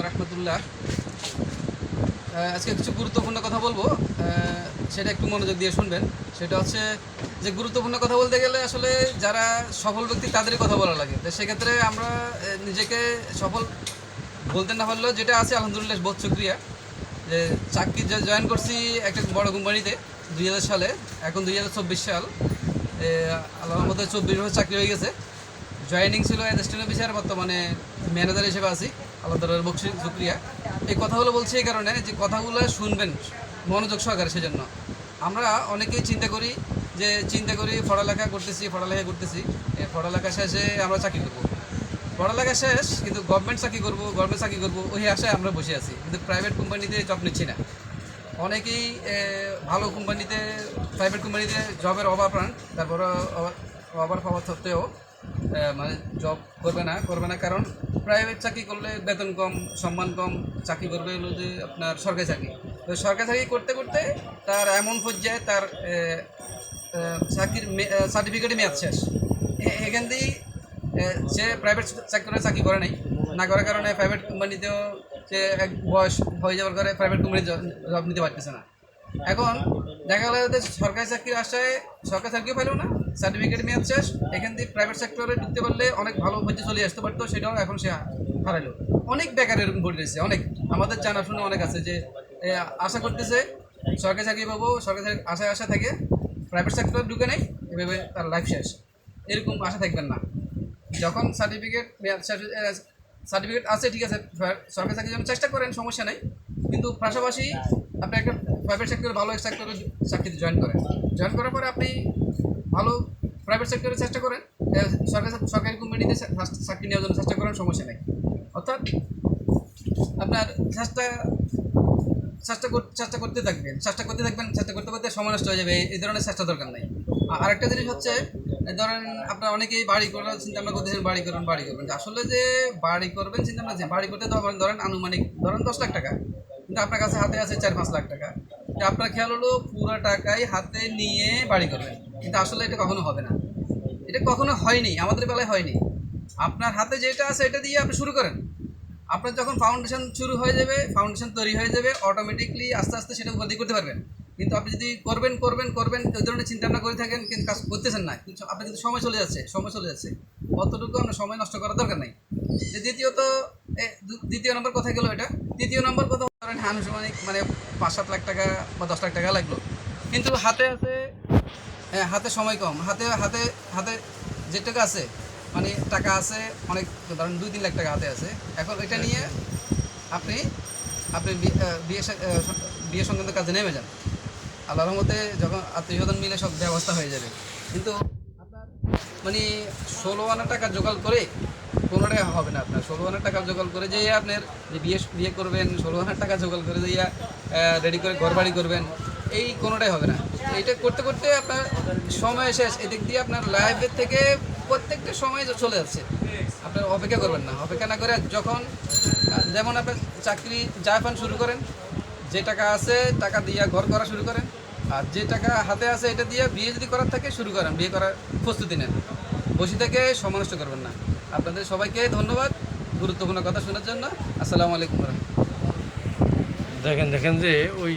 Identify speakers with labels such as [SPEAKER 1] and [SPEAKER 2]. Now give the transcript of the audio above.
[SPEAKER 1] রহমতুল্লাহ। আজকে কিছু গুরুত্বপূর্ণ কথা বলবো, সেটা একটু মনোযোগ দিয়ে শুনবেন। সেটা হচ্ছে যে গুরুত্বপূর্ণ কথা বলতে গেলে আসলে যারা সফল ব্যক্তি তাদেরই কথা বলা লাগে। তো সেক্ষেত্রে আমরা নিজেকে সফল বলতে না পারলেও যেটা আছে আলহামদুলিল্লাহ বহুত শুকরিয়া। যে চাকরি জয়েন করছি একটা বড় কোম্পানিতে 2000 সালে, এখন 2024 সাল। আল্লাহর মধ্যে 24 বছর চাকরি হয়ে গেছে। জয়েনিং ছিল অ্যাসিস্ট্যান্ট অফিসার, বর্তমানে ম্যানেজার হিসেবে আছি। আল্লাহ তাআলার বকশিশ শুকরিয়া। এই কথাগুলো বলছি এই কারণে যে কথাগুলো শুনবেন মনোযোগ সহকারে। সেজন্য আমরা অনেকেই চিন্তা করি পড়ালেখা করতেছি পড়ালেখা শেষে আমরা চাকরি করবো। পড়ালেখা শেষ কিন্তু গভর্নমেন্ট চাকরি করবো ওই আশায় আমরা বসে আছি, কিন্তু প্রাইভেট কোম্পানিতে জব নিচ্ছি না। অনেকেই ভালো কোম্পানিতে প্রাইভেট কোম্পানিতে জবের অভাব পান, তারপরে অভাব পাওয়া সত্ত্বেও মানে জব করবে না কারণ প্রাইভেট চাকরি করলে বেতন কম, সম্মান কম। চাকরি করবে হলো যে আপনার সরকারি চাকরি। তো সরকারি চাকরি করতে করতে তার এমন পর্যায়ে তার চাকরির সার্টিফিকেটে মেয়াদ শেষ। এখান দিয়েই সে প্রাইভেট সেক্টরে চাকরি করে নাই, না করার কারণে প্রাইভেট কোম্পানিতেও সে এক বয়স হয়ে যাওয়ার কারণে প্রাইভেট কোম্পানিতে জব নিতে পারতেছে না। এখন দেখা গেল যে সরকারি চাকরির আশায় সরকারি চাকরিও পেল না, সার্টিফিকেট মেয়াদ শেষ। এখান থেকে প্রাইভেট সেক্টরে ঢুকতে পারলে অনেক ভালো পর্যায়ে চলে আসতে পারতো, সেটাও এখন সে হারাইলো। অনেক বেকার এরকম পড়ে রয়েছে, অনেক আমাদের জানাশোনা অনেক আছে যে আশা করতেছে সরকারি চাকরি পাবো, সরকারি চাকরি আশা থেকে প্রাইভেট সেক্টরে ঢুকে নেই, এভাবে তার লাইফ শেষ। এরকম আশা থাকবেন না। যখন সার্টিফিকেট আছে ঠিক আছে, সরকারি চাকরির জন্য চেষ্টা করেন, সমস্যা নেই, কিন্তু পাশাপাশি আপনি একটা প্রাইভেট সেক্টরে ভালো এক সেক্টরে চাকরিতে জয়েন করার পরে আপনি ভালো প্রাইভেট সেক্টরে চেষ্টা করেন, সরকারি কোম্পানিতে চাকরি নেওয়ার জন্য চেষ্টা করেন, সমস্যা নেই। অর্থাৎ আপনার চেষ্টা করতে থাকবেন, চেষ্টা করতে করতে সময় নষ্ট হয়ে যাবে। এই ধরনের চেষ্টা দরকার নাই। আরেকটা জিনিস হচ্ছে, ধরেন আপনার অনেকেই বাড়ি করার চিন্তা ভাবনা করতেছেন, বাড়ি করবেন। আসলে যে বাড়ি করবেন চিন্তা ভাবনা, বাড়ি করতে তো ধরেন আনুমানিক 10 লাখ টাকা, কিন্তু আপনার কাছে হাতে আছে 4-5 লাখ টাকা। আপনার খেয়াল হলো পুরো টাকাই হাতে নিয়ে বাড়ি করবেন, কিন্তু আসলে এটা কখনো হবে না। এটা কখনো হয়নি, আমাদের বেলায় হয়নি। আপনার হাতে যেটা আছে এটা দিয়ে আপনি শুরু করেন। আপনার যখন ফাউন্ডেশন তৈরি হয়ে যাবে, অটোমেটিকলি আস্তে আস্তে সেটা উপলব্ধি করতে পারবেন। কিন্তু আপনি যদি করবেন ওই ধরনের চিন্তা ভাবনা করে থাকেন, কিন্তু কাজ করতেছেন না, কিন্তু আপনার কিন্তু সময় চলে যাচ্ছে। অতটুকু আপনার সময় নষ্ট করার দরকার নাই। যে দ্বিতীয় নম্বর কথা গেল এটা। তৃতীয় নম্বর কথা ধরেন আনুমানিক মানে 5-7 লাখ টাকা বা 10 লাখ টাকা লাগলো, কিন্তু হাতে সময় কম, হাতে যে টাকা আছে মানে টাকা আছে অনেক, ধরেন 2-3 লাখ টাকা হাতে আছে। এখন এটা নিয়ে আপনি বিয়ে সংক্রান্ত কাজে নেমে যান। আল্লাহর রহমতে যখন আত্মীয়স্বজন মিলে সব ব্যবস্থা হয়ে যাবে। কিন্তু আপনার মানে 16 আনা টাকা জোগাড় করে কোনোটাই হবে না। আপনার 16 আনা টাকা জোগাড় করে যে আপনার যে বিয়ে করবেন, 16 আনা টাকা জোগাড় করে যে রেডি করে ঘর বাড়ি করবেন, এই কোনোটাই হবে না। এইটা করতে করতে আপনার সময় শেষ। এদিক দিয়ে আপনার লাইফের থেকে প্রত্যেকটা সময় চলে যাচ্ছে। আপনার অপেক্ষা করবেন না, অপেক্ষা না করে যখন যেমন আপনার চাকরি পান শুরু করেন, যে টাকা আছে টাকা দিয়ে ঘর করা শুরু করেন, আর যে টাকা হাতে আছে এটা দিয়ে বিয়ে যদি করার থাকে শুরু করেন, বিয়ে করার প্রস্তুতি নেন। বসে থেকে সময় নষ্ট করবেন না। আপনাদের সবাইকে ধন্যবাদ গুরুত্বপূর্ণ কথা শোনার জন্য। আসসালামু আলাইকুম।
[SPEAKER 2] দেখেন যে ওই